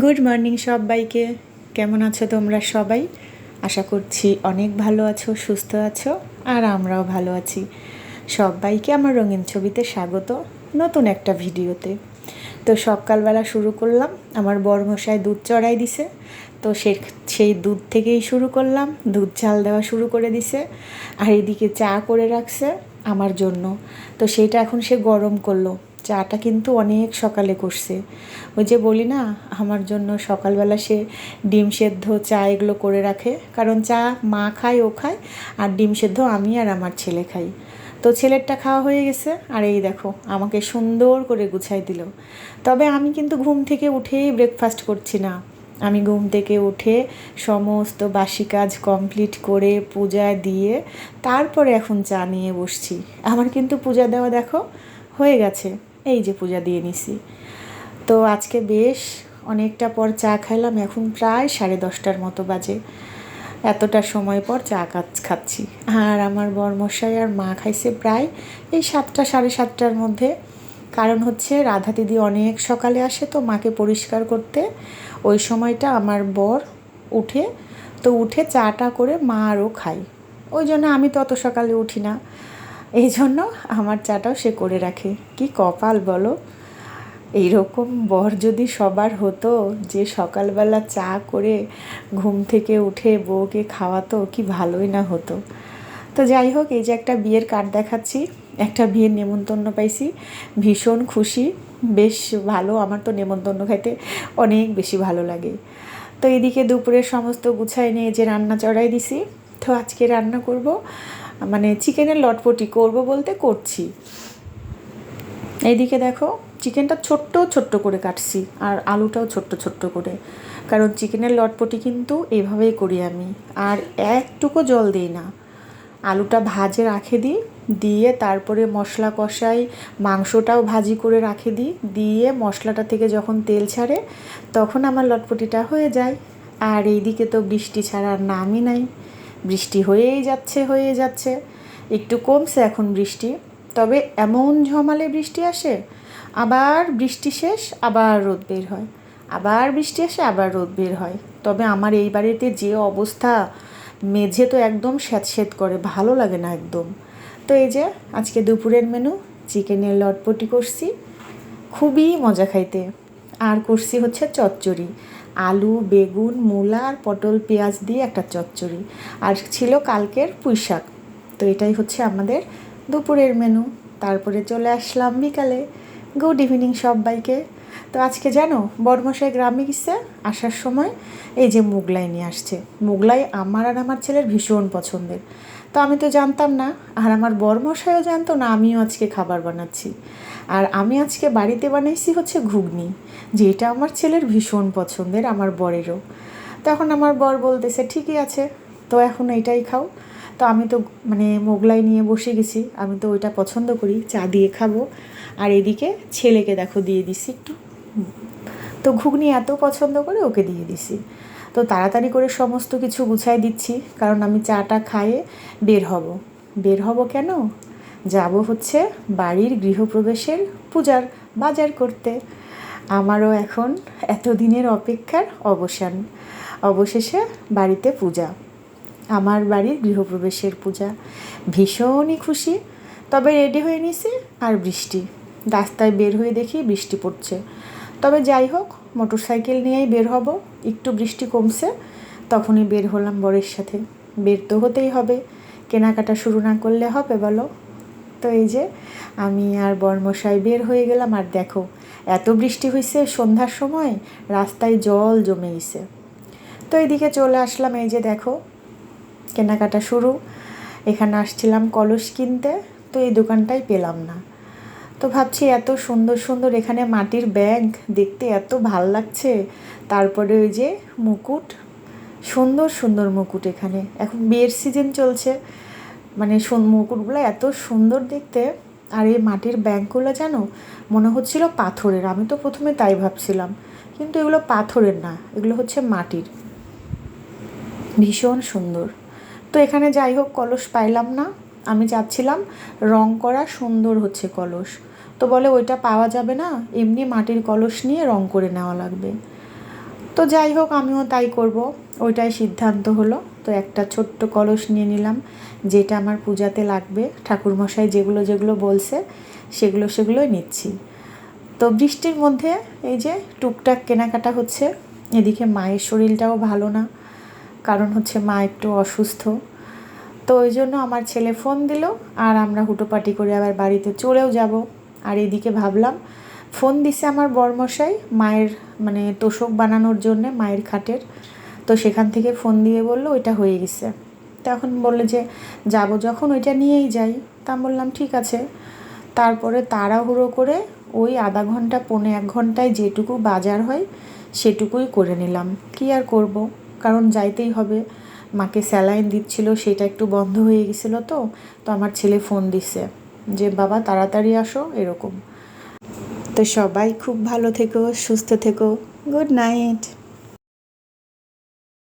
Good morning সবাইকে। কেমন আছো তোমরা সবাই? আশা করছি অনেক ভালো আছো, সুস্থ আছো, আর আমরাও ভালো আছি। সবাইকে আমার রঙিন ছবিতে স্বাগত নতুন একটা ভিডিওতে। তো সকালবেলা শুরু করলাম, আমার বরমশাই দুধ চড়াই দিছে, তো সেই দুধ থেকেই শুরু করলাম। দুধ চাল দেওয়া শুরু করে দিছে, আর এদিকে চা করে রাখছে আমার জন্য। তো সেইটা এখন সে গরম করলো। চাটা কিন্তু অনেক সকালে করছে। ওই যে বলি না, আমার জন্য সকালবেলা সে ডিম সেদ্ধ চা এগুলো করে রাখে, কারণ চা মা খায়, ও খায়, আর ডিম সেদ্ধ আমি আর আমার ছেলে খাই। তো ছেলেরটা খাওয়া হয়ে গেছে, আর এই দেখো আমাকে সুন্দর করে গুছাই দিল। তবে আমি কিন্তু ঘুম থেকে উঠেই ব্রেকফাস্ট করছি না। আমি ঘুম থেকে উঠে সমস্ত বাসি কাজ কমপ্লিট করে পূজা দিয়ে তারপরে এখন চা নিয়ে বসছি। আমার কিন্তু পূজা দেওয়া দেখো হয়ে গেছে, এই যে পূজা দিয়ে নিছি। তো আজকে বেশ অনেকটা পর চা খাইলাম, এখন প্রায় 10:30 মতো বাজে। এতটা সময় পর চা খাচ্ছি। আর আমার বরমশাই আর মা খাইছে প্রায় এই 7টা 7:30টার মধ্যে। কারণ হচ্ছে রাধা দিদি অনেক সকালে আসে তো মাকে পরিষ্কার করতে, ওই সময়টা আমার বর উঠে, তো উঠে চাটা করে মা আরও খাই। ওই জন্য আমি তো অত সকালে উঠি না, এই জন্য আমার চাটাও সে করে রাখে। কি কপাল বলো, এইরকম বর যদি সবার হতো, যে সকালবেলা চা করে ঘুম থেকে উঠে বউকে খাওয়াতো, কি ভালোই না হতো। তো যাই হোক, এই যে একটা বিয়ের কার্ড দেখাচ্ছি, একটা বিয়ের নেমন্তন্ন পাইছি, ভীষণ খুশি, বেশ ভালো। আমার তো নেমন্তন্ন খাইতে অনেক বেশি ভালো লাগে। তো এদিকে দুপুরের সমস্ত গুছাই নিয়ে যে রান্না চড়াই দিছি। তো আজকে রান্না করব, মানে চিকেনের লটপটি করব বলতে করছি। এইদিকে দেখো চিকেনটা ছোট্ট ছোট্ট করে কাটছি, আর আলুটাও ছোট্ট ছোট্ট করে, কারণ চিকেনের লটপটি কিন্তু এভাবেই করি আমি, আর একটুকু জল দিই না। আলুটা ভাজে রাখে দিই, দিয়ে তারপরে মশলা কষাই, মাংসটাও ভাজি করে রাখে দিই, দিয়ে মশলাটা থেকে যখন তেল ছাড়ে তখন আমার লটপটিটা হয়ে যায়। আর এইদিকে তো বৃষ্টি ছাড়ার নামই নাই, বৃষ্টি হয়েই যাচ্ছে। একটু কমছে এখন বৃষ্টি, তবে এমন ঝমালে বৃষ্টি আসে, আবার বৃষ্টি শেষ, আবার রোদ বের হয়, আবার বৃষ্টি আসে, আবার রোদ বের হয়। তবে আমার এই বাড়িতে যে অবস্থা, মেঝে তো একদম স্যাঁতস্যাঁত করে, ভালো লাগে না একদম। তো এই যে আজকে দুপুরের মেনু, চিকেনের লটপটি করছি, খুবই মজা খাইতে। আর করছি হচ্ছে চচ্চড়ি, আলু বেগুন মূলা আর পটল পেঁয়াজ দিয়ে একটা চচ্চড়ি, আর ছিল কালকের পুঁই শাক। তো এটাই হচ্ছে আমাদের দুপুরের মেনু। তারপরে চলে আসলাম বিকালে। গুড ইভিনিং সবাইকে। তো আজকে জানো, বড়মশাই গ্রামে গেছে, আসার সময় এই যে মোগলাই নিয়ে আসছে। মোগলাই আমার আর আমার ছেলের ভীষণ পছন্দের। তো আমি তো জানতাম না, আর আমার বড়মশাইও জানতো না আমিও আজকে খাবার বানাচ্ছি। আর আমি আজকে বাড়িতে বানাইছি হচ্ছে ঘুগনি, যেটা আমার ছেলের ভীষণ পছন্দের, আমার বরেরও। তখন আমার বর বলতেছে ঠিকই আছে, তো এখন এইটাই খাও। তো আমি তো মানে মোগলাই নিয়ে বসে গেছি, আমি তো ওইটা পছন্দ করি, চা দিয়ে খাবো। আর এদিকে ছেলেকে দেখো দিয়ে দিছি একটু, তো ঘুগনি এত পছন্দ করে ওকে দিয়ে দিছি। তো তাড়াতাড়ি করে সমস্ত কিছু গুছাই দিচ্ছি, কারণ আমি চাটা খাইয়ে বের হব কেন, যাব হচ্ছে বাড়ির গৃহপ্রবেশের পূজার বাজার করতে। আমারও এখন এতদিনের অপেক্ষার অবশেষে বাড়িতে পূজা, আমার বাড়ির গৃহপ্রবেশের পূজা। ভীষণই খুশি। তবে রেডি হয়ে নিছি, আর বৃষ্টি, রাস্তায় বের হয়ে দেখি বৃষ্টি পড়ছে। তবে যাই হোক, মোটরসাইকেল নিয়েই বের হব। একটু বৃষ্টি কমছে, তখনই বের হলাম বরের সাথে। বের তো হতেই হবে, কেনাকাটা শুরু না করলে হবে বলো। তো এই যে আমি আর বরমশাই বের হয়ে গেলাম, আর দেখো এত বৃষ্টি হয়েছে, সন্ধ্যার সময় রাস্তায় জল জমে গেছে। তো এইদিকে চলে আসলাম, এই যে দেখো কেনাকাটা শুরু। এখানে আসছিলাম কলস কিনতে, তো এই দোকানটাই পেলাম না। তো ভাবছি এত সুন্দর সুন্দর এখানে মাটির ব্যাগ, দেখতে এত ভাল লাগছে। তারপরে ওই যে মুকুট, সুন্দর সুন্দর মুকুট, এখানে এখন বিয়ের সিজন চলছে, মানে মুকুটগুলো এত সুন্দর দেখতে। আর এই মাটির ব্যাগগুলো জানো, মনে হচ্ছিল পাথরের। আমি তো প্রথমে তাই ভাবছিলাম, কিন্তু এগুলো পাথরের না, এগুলো হচ্ছে মাটির, ভীষণ সুন্দর। তো এখানে যাই হোক কলস পাইলাম না, আমি চাচ্ছিলাম রং করা সুন্দর হচ্ছে কলস। তো বলে ওইটা পাওয়া যাবে না, এমনি মাটির কলস নিয়ে রং করে নেওয়া লাগবে। তো যাই হোক, আমিও তাই করব, ওইটাই সিদ্ধান্ত হলো। তো একটা ছোট্ট কলস নিয়ে নিলাম, যেটা আমার পূজাতে লাগবে। ঠাকুরমশাই যেগুলো যেগুলো বলছে সেগুলোই নিচ্ছি। তো বৃষ্টির মধ্যে এই যে টুকটাক কেনাকাটা হচ্ছে। এদিকে মায়ের শরীরটাও ভালো না, কারণ হচ্ছে মা একটু অসুস্থ। তো ওই জন্য আমার ছেলে ফোন দিল, আর আমরা হুটোপাটি করে আবার বাড়িতে চলেও যাব। আর এদিকে ভাবলাম, ফোন দিছে আমার বরমশাই মায়ের মানে তোষক বানানোর জন্যে, মায়ের খাটের। তো সেখান থেকে ফোন দিয়ে বললো ওইটা হয়ে গেছে। তখন বললো যে যাব যখন ওইটা নিয়েই যাই। তা বললাম ঠিক আছে। তারপরে তাড়াহুড়ো করে ওই আধা ঘন্টা পৌনে 1 ঘন্টায় যেটুকু বাজার হয় সেটুকুই করে নিলাম। কী আর করব, কারণ যাইতেই হবে। মাকে স্যালাইন দিচ্ছিল, সেটা একটু বন্ধ হয়ে গেছিলো। তো আমার ছেলে ফোন দিছে যে বাবা তাড়াতাড়ি আসো, এরকম। তো সবাই খুব ভালো থেকো, সুস্থ থেকো। Good night.